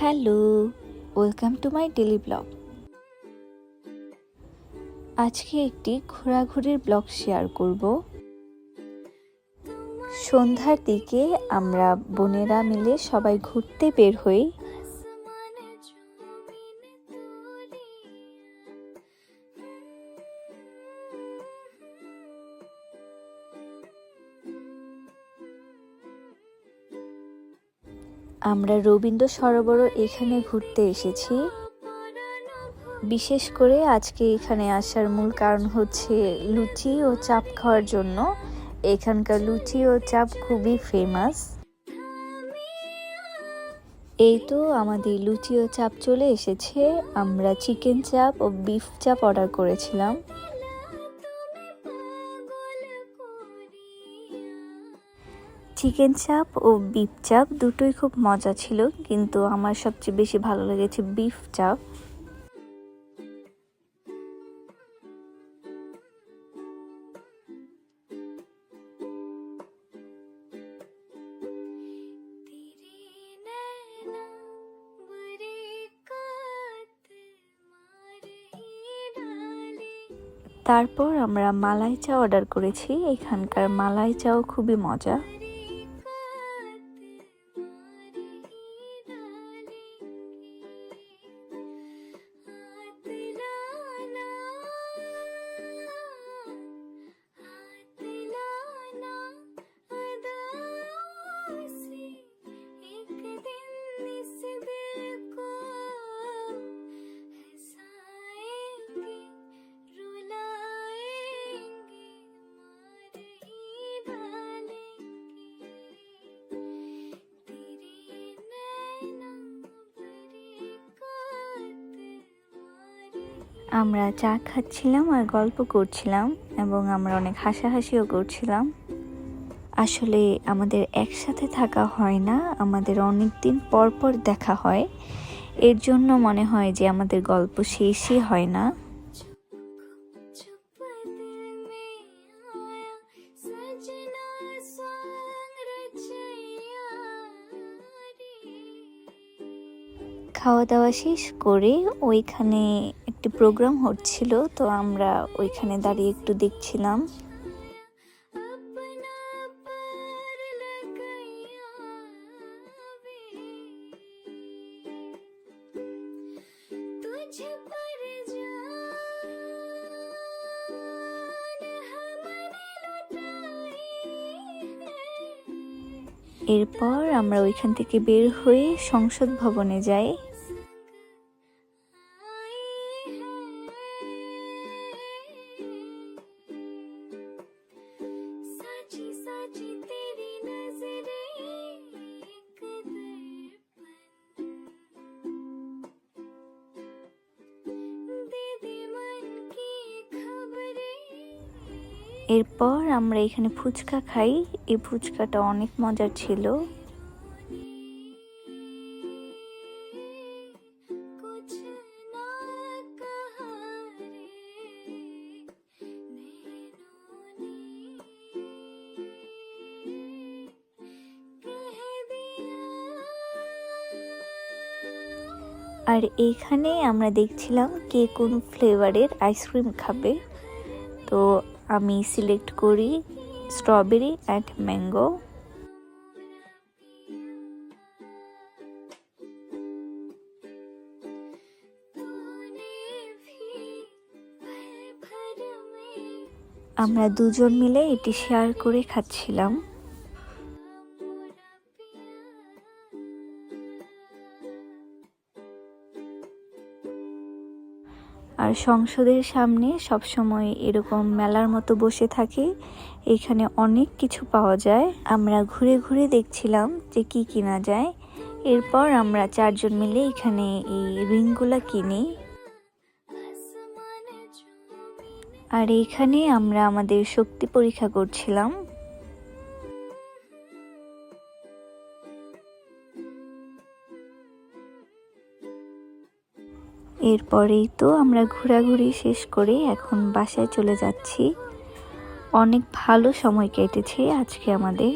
Hello, welcome to my daily blog. আজকে একটি ঘোরাঘুরির ব্লগ শেয়ার করব। সন্ধ্যার দিকে আমরা বোনেরা মিলে সবাই ঘুরতে বের হই। আমরা রবীন্দ্র সরোবর এখানে ঘুরতে এসেছি। বিশেষ করে আজকে এখানে আসার মূল কারণ হচ্ছে লুচি ও চাপ খাওয়ার জন্য। এখানকার লুচি ও চাপ খুবই ফেমাস। এই তো আমাদের লুচি ও চাপ চলে এসেছে। আমরা চিকেন চাপ ও বিফ চাপ অর্ডার করেছিলাম। চিকেন চাপ ও বিফ চাপ দুটোই খুব মজা ছিল, কিন্তু আমার সবচেয়ে বেশি ভালো লেগেছে বিফ চাপ। তারপর আমরা মালাই চা অর্ডার করেছি। এখানকার মালাই চাও খুবই মজা। আমরা চা খাচ্ছিলাম আর গল্প করছিলাম, এবং আমরা অনেক হাসাহাসিও করছিলাম। আসলে আমাদের একসাথে থাকা হয় না, আমাদের অনেক দিন পর পর দেখা হয়। এর জন্য মনে হয় যে আমাদের গল্প শেষই হয় না। খাওয়া দাওয়া শেষ করে ওইখানে একটি প্রোগ্রাম হচ্ছিল, তো আমরা ওইখানে দাঁড়িয়ে একটু দেখছিলাম। এরপর আমরা ওইখান থেকে বের হয়ে সংসদ ভবনে যাই। এরপর আমরা এখানে ফুচকা খাই। এই ফুচকাটা অনেক মজার ছিল। আর এইখানে আমরা দেখছিলাম কে কোন ফ্লেভারের আইসক্রিম খাবে। তো আমি সিলেক্ট করি স্ট্রবেরি অ্যান্ড ম্যাঙ্গো। আমরা দুজন মিলে এটি শেয়ার করে খাচ্ছিলাম। আর সংসদের সামনে সবসময় এরকম মেলার মতো বসে থাকে। এখানে অনেক কিছু পাওয়া যায়। আমরা ঘুরে ঘুরে দেখছিলাম যে কি কিনা যায়। এরপর আমরা চারজন মিলে এখানে এই রিংগুলা কিনি। আর এইখানে আমরা আমাদের শক্তি পরীক্ষা করছিলাম। এরপরেই তো আমরা ঘোরাঘুরি শেষ করে এখন বাসায় চলে যাচ্ছি। অনেক ভালো সময় কেটেছে আজকে আমাদের।